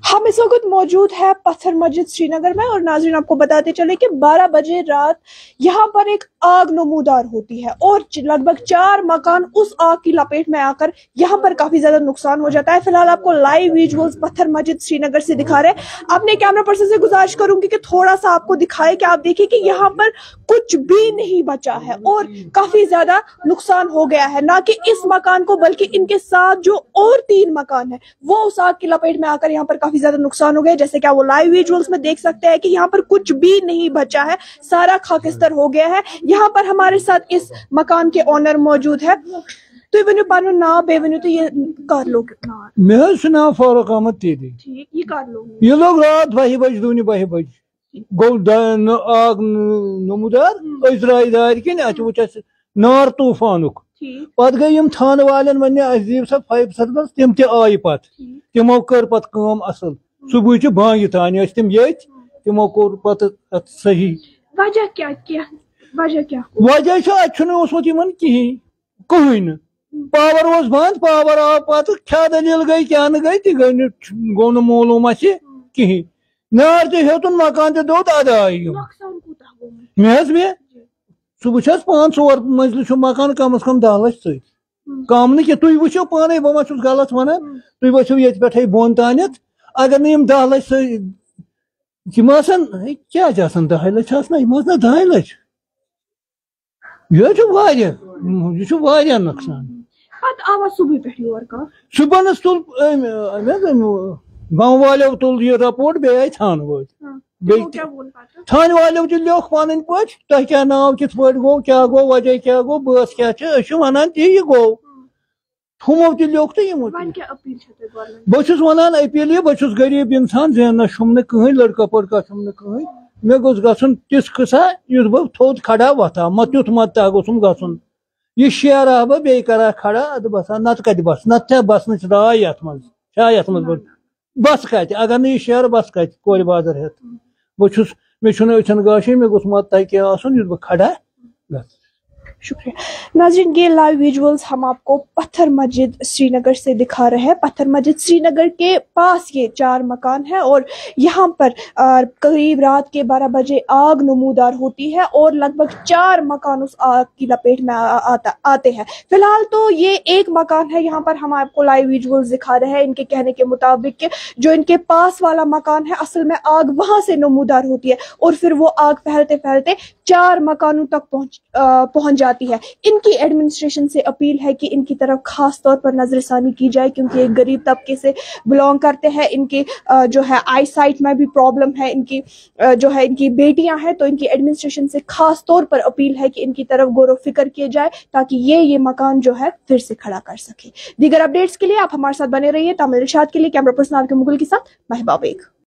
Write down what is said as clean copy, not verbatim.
हम इस वक्त मौजूद है पत्थर मस्जिद श्रीनगर में और नाज़रीन आपको बताते चले कि 12 बजे रात यहाँ पर एक आग नमूदार होती है और लगभग 4 मकान उस आग की लपेट में आकर यहाँ पर काफी ज्यादा नुकसान हो जाता है। फिलहाल आपको लाइव विजुअल्स पत्थर मस्जिद श्रीनगर से दिखा रहे हैं। अपने कैमरा पर्सन से गुजारिश करूंगी कि थोड़ा सा आपको दिखाए कि आप देखिए कि यहाँ पर कुछ भी नहीं बचा है और काफी ज्यादा नुकसान हो गया है, ना कि इस मकान को बल्कि इनके साथ जो और 3 मकान है वो उस आग की लपेट में आकर यहाँ पर काफी ज्यादा नुकसान हो गया। जैसे कि आप वो लाइव विजुअल्स में देख सकते हैं कि यहाँ पर कुछ भी नहीं बचा है, सारा खाकिस्तर हो गया है। यहाँ पर हमारे साथ इस मकान के ओनर मौजूद है। तो वन पन नाम बेवन तो ये कर लो कितना मे नाम फारूक अहमद तीदी। ठीक, ये कर लो। ये लोग रात 12 बजे दूनी 12 बजे गो आग नमूदार द्राय दार किन अस नार तूफानुक पत गई थान वाले वन अजीब सा फाइव सर्विस तम तय पत तमो कर पत काम असल सुबह बांग तान तम ये तमो कोर पत सही वजह क्या वजह अमुत कहीं कहीं पावर वोस बंद पावर आव पत क्या दलील गई क्या गई तह गो मालूम कहीं नार तोतन मकान दोत अदाई मे सुबह 5-4 मंजिल मकान कम अज कम 10 लाख सत कम न तुम वो पाने बह मा गलत वन तुम वो ये पे बोन तान अगर नम 10 लाख क्या 10 लाख 10 लाख यह नुकसान सुबह तुल गाँव वालों तुल यह रिपोर्ट बे आई थान वो थान वालों लोख पन पे तह क्या नाव कित गो क्या गो वजह क्या गो बस क्या वन यह गो हमो लोख तो बहुत वन अपील बहुत गरीब इंसान जेन शुम कहीं लड़का पड़का शुम कहीं मे गोस गन तिस कसा युथ बह थोद खड़ा वथा मत युथ मत गोसम गन यह शेरा बह बे करा खड़ा अद बसा नत कत बस नत बसन राय ये मज बस कत अगर न शेर बस कत कोर बादर हेत बहुस मे अचन गाशी मे गोस मत क्या युथ बह खड़ा शुक्रिया। नाज़रीन, ये लाइव विजुअल्स हम आपको पत्थर मस्जिद श्रीनगर से दिखा रहे हैं। पत्थर मस्जिद श्रीनगर के पास ये 4 मकान है और यहाँ पर करीब रात के 12 बजे आग नमूदार होती है और लगभग 4 मकान उस आग की लपेट में आते हैं। फिलहाल तो ये एक मकान है, यहाँ पर हम आपको लाइव विजुअल्स दिखा रहे हैं। इनके कहने के मुताबिक के जो इनके पास वाला मकान है असल में आग वहां से नमूदार होती है और फिर वो आग फैलते फैलते 4 मकानों तक पहुंच जाती है। इनकी एडमिनिस्ट्रेशन से अपील है कि इनकी तरफ खास तौर पर नजरसानी की जाए क्योंकि एक गरीब तबके से बिलोंग करते हैं। इनके जो है आई साइट में भी प्रॉब्लम है, इनकी जो है इनकी बेटियां हैं, तो इनकी एडमिनिस्ट्रेशन से खास तौर पर अपील है कि इनकी तरफ गौर फिक्र किया जाए ताकि ये मकान जो है फिर से खड़ा कर सके। दीगर अपडेट्स के लिए आप हमारे साथ बने रहिए। तामिल इरशाद के लिए कैमरा पर्सन आपके मुगल के साथ महबा बेग।